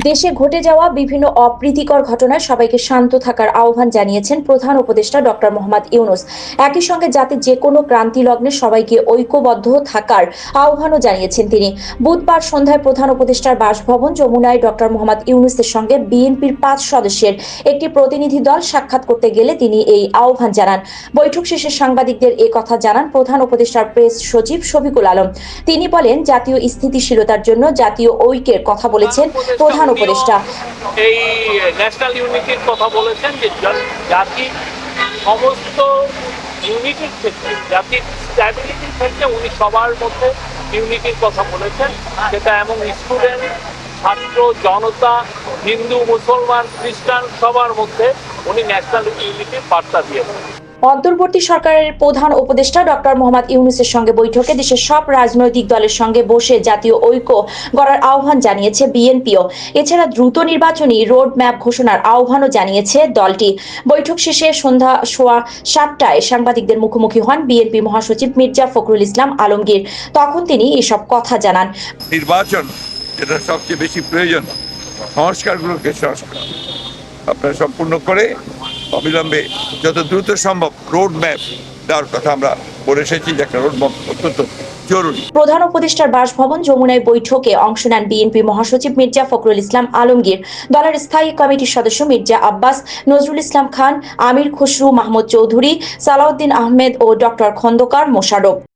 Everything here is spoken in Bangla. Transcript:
দেশে ঘটে যাওয়া বিভিন্ন অপ্রীতিকর ঘটনায় সবাইকে শান্ত থাকার আহ্বান জানিয়েছেন প্রধান উপদেষ্টা ডক্টর মোহাম্মদ ইউনূস। একই সঙ্গে জাতির যে কোনো ক্রান্তি লগ্নে সবাইকে ঐক্যবদ্ধ থাকার আহ্বানও জানিয়েছেন তিনি। বুধবার সন্ধ্যায় প্রধান উপদেষ্টার বাসভবন যমুনায় ডক্টর মোহাম্মদ ইউনূসের সঙ্গে বিএনপির 5 সদস্যের একটি প্রতিনিধি দল সাক্ষাৎ করতে গেলে তিনি এই আহ্বান জানান। বৈঠক শেষে সাংবাদিকদের এ কথা জানান প্রধান উপদেষ্টার প্রেস সচিব শফিকুল আলম। তিনি বলেন, জাতীয় স্থিতিশীলতার জন্য জাতীয় ঐক্যের কথা বলেছেন প্রধান উপদেষ্টা। এই ন্যাশনাল ইউনিটির কথা বলেছেন যে জাতি সমস্ত ইউনিটির ক্ষেত্রে, জাতির স্ট্যাবিলিটির ক্ষেত্রে উনি সবার মধ্যে ইউনিটির কথা বলেছেন। সেটা এমন স্টুডেন্ট, ছাত্র, জনতা, হিন্দু, মুসলমান, খ্রিস্টান সবার মধ্যে উনি ন্যাশনাল ইউনিটির বার্তা দিয়েছেন। অন্তর্বর্তী সরকারের প্রধান উপদেষ্টা ডক্টর মোহাম্মদ ইউনূসের সঙ্গে বৈঠকে দেশের সব রাজনৈতিক দলের সঙ্গে বসে জাতীয় ঐক্য গড়ার আহ্বান জানিয়েছে বিএনপিও। এছাড়া দ্রুত নির্বাচনী রোড ম্যাপ ঘোষণার আহ্বানও জানিয়েছে দলটি। বৈঠক শেষে সন্ধ্যা 7:15 সাংবাদিকদের মুখোমুখি হন বিএনপি মহাসচিব মির্জা ফখরুল ইসলাম আলমগীর। তখন তিনি এসব কথা জানান। নির্বাচন যেটা সবচেয়ে বেশি প্রয়োজন, সংস্কারগুলোকে সংস্কার আপনারা সম্পূর্ণ করে অবিলম্বে যত দ্রুত সম্ভব রোড ম্যাপ দেওয়ার কথা আমরা বলে এসেছি, যে একটা রোড ম্যাপ অত্যন্ত জরুরি। প্রধান উপদেষ্টার বাসভবন যমুনায় বৈঠকে অংশ নেন বিএনপি মহাসচিব মির্জা ফখরুল ইসলাম আলমগীর, দলের স্থায়ী কমিটির সদস্য মির্জা আব্বাস, নজরুল ইসলাম খান, আমির খসরু মাহমুদ চৌধুরী, সালাউদ্দিন আহমেদ ও ডক্টর খন্দকার মোশাররফ।